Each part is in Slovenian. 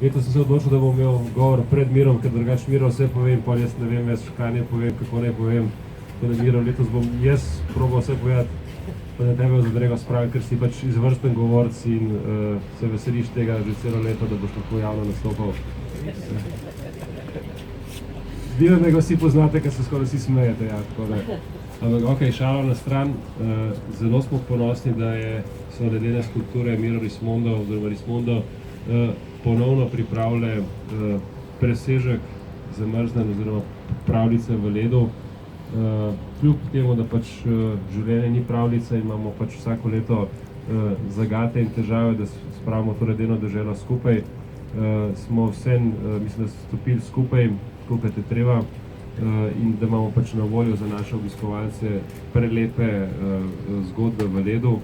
Letos sem se odločil, da bom imel govor pred Mirom, ker drugače Miro vse povem, pa jaz ne vem več, kaj ne povem, kako ne povem. Tako da Miro, letos bom jaz probal vse povedati, pa da tebe v zadrego spravim, ker si pač izvrsten govorc in se veseliš tega že celo leto, da boš lahko javno nastopal. Vidim, da ga vsi poznate, ker se skoraj vsi smejete, ja, tako da. Ampak, ok, šalo na stran, zelo smo ponosni, da so ledene skulpture Miro Rismondo, oziroma Rismondo, ponovno pripravile presežek zamrznen oziroma pravljice v ledu. Kljub temu, da pač življenje ni pravljica, imamo pač vsako leto zagate in težave, da spravimo to ledeno deželo skupaj. Smo vseeno, mislim, da stopili skupaj, koliko je treba, in da imamo pač na voljo za naše obiskovalce prelepe zgodbe v ledu,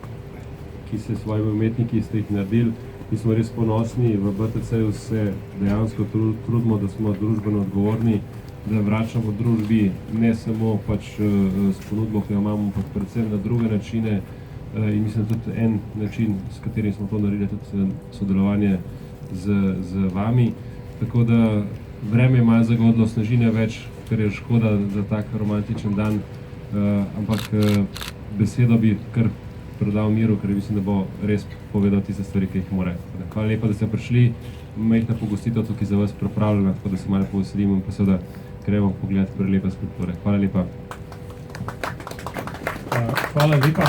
ki se s svojimi umetniki ste jih naredili. Mi smo res ponosni, v BTC-ju se dejansko trudimo, da smo družbeno odgovorni, da vračamo družbi ne samo pač s ponudbo, ki jo imamo, ampak predvsem na druge načine. In mislim, tudi en način, s katerim smo to naredili, tudi sodelovanje z vami. Tako da vreme je malo zagodlo, snežine več, kar je škoda za tak romantičen dan, ampak besedo bi kar predal Miru, ker mislim, da bo res povedal tiste stvari, ki jih mora. Hvala lepa, da ste prišli, majhna pogostitev tukaj za vas pripravljena, tako da se malo poveselimo in pa seveda gremo pogledati prelepe skulpture. Hvala lepa. Hvala lepa.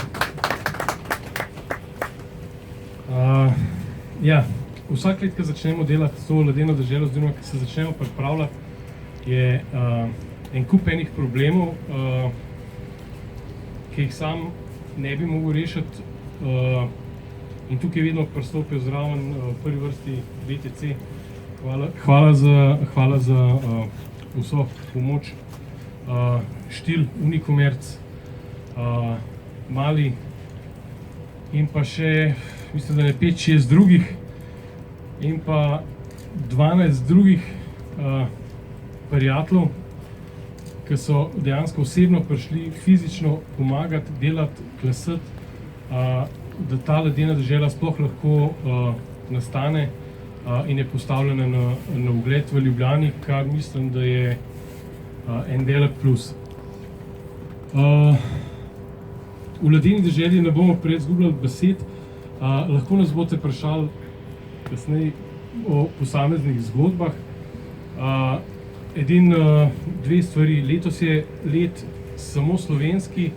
Ja, vsak let, ko začnemo delati to ledeno deželo, oziroma ko se začnemo pripravljati, je en kup enih problemov, ki jih sam ne bi mogel rešiti, in tukaj vedno pristopil zraven v prvi vrsti BTC. Hvala za vso pomoč. Štil, Unikomerc, Mali in pa še, mislim, da ne 5-6 drugih in pa 12 drugih prijateljev, ki so dejansko osebno prišli fizično pomagati, delati, klesati, da ta ledena dežela sploh lahko nastane in je postavljena na ugled v Ljubljani, kar mislim, da je en velik plus. V ledeni deželi ne bomo prej izgubljali besed, lahko nas boste vprašali kasneje o posameznih zgodbah. Dve stvari, letos je let samo slovenski,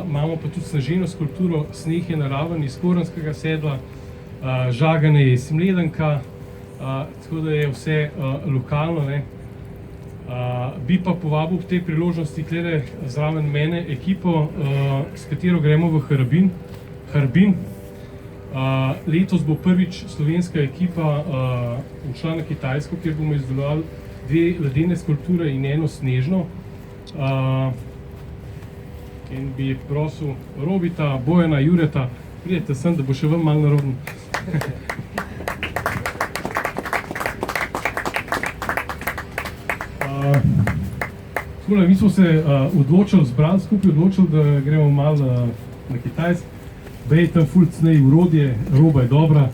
imamo pa tudi sneženo skulpturo, sneg je naraven iz Korenskega sedla, žaganje je iz Mledenka, tako da je vse lokalno, ne. Bi pa povabil v tej priložnosti tukaj zraven mene ekipo, s katero gremo v Harbin. Letos bo prvič slovenska ekipa odšla na Kitajsko, kjer bomo izdelovali 2 ledene skulpture in eno snežno. In bi prosil Robita, Bojana, Jureta, pridete sem, da bo še vam malo narodno. Mi smo se zbrali skupaj, odločili, da gremo malo na Kitajsko. Bej, tam ful cnej urodje, roba je dobra,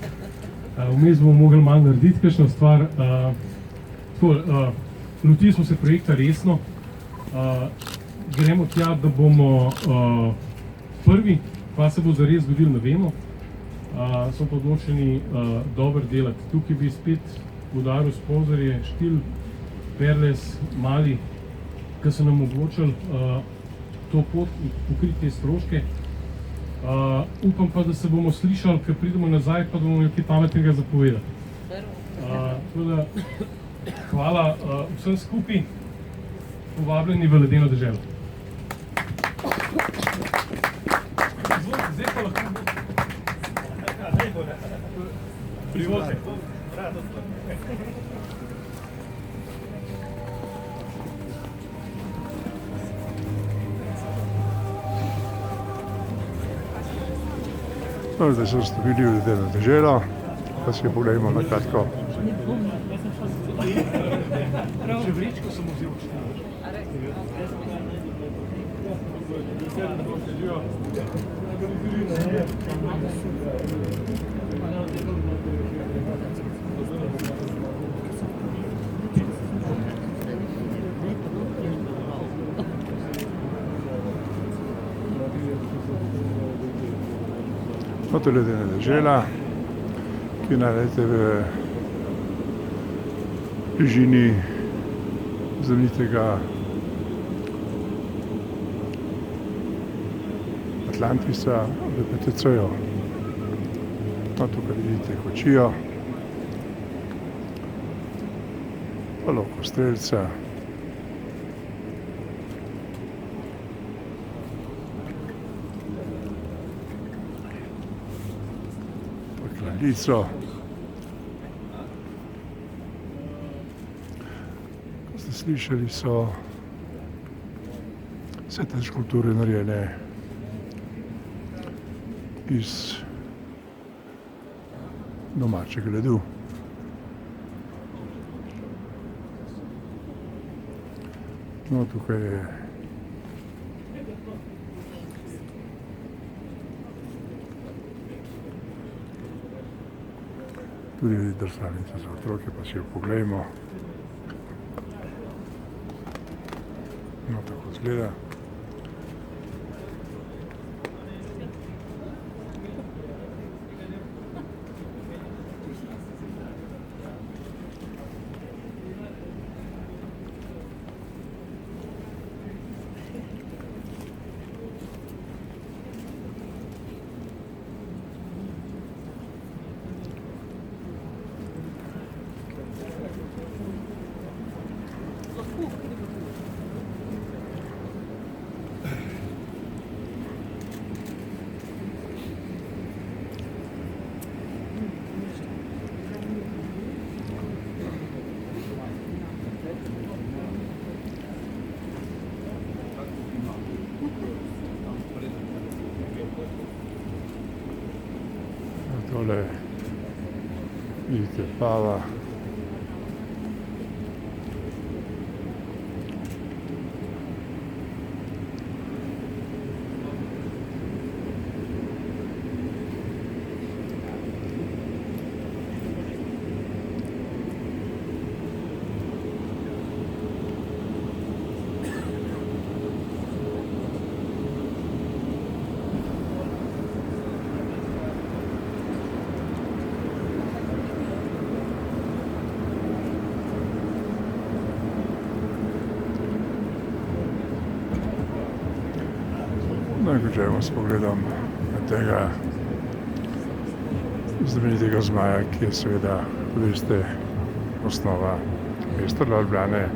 vmes bomo mogli malo narediti kakšno stvar. Lotili smo se projekta resno, gremo tja, da bomo prvi, pa se bo zares zgodilo, ne vemo. Smo pa odločeni dobro delati. Tukaj bi spet poudaril sponzorje Štil, Perles, Mali, ki so nam omogočili to pot in pokriti te stroške. Upam pa, da se bomo slišali, ko pridemo nazaj, pa da bomo nekaj pametnega zapovedati. Hvala vsem skupaj, povabljeni v ledeno deželo. Zdaj pa lahko privoze. Zdaj smo stopili v ledeno deželo, pa si pogledamo na kratko. Še vrečko sem vzel. No, to je ledena dežela, ki najdete v bližini znamenitega Atlantisa v PTC-ju. No, tukaj vidite kočijo, pa lokostrelca. Kraljico. Kot ste slišali, so vse te skulpture narejene iz domačega ledu. No, tukaj je tudi drsalnica za otroke, pa si jo poglejmo. No, tako izgleda. Tole vidite pava. No, in končajmo s pogledom na tega znamenitega zmaja, ki je seveda, kot veste, osnova mesta Ljubljane.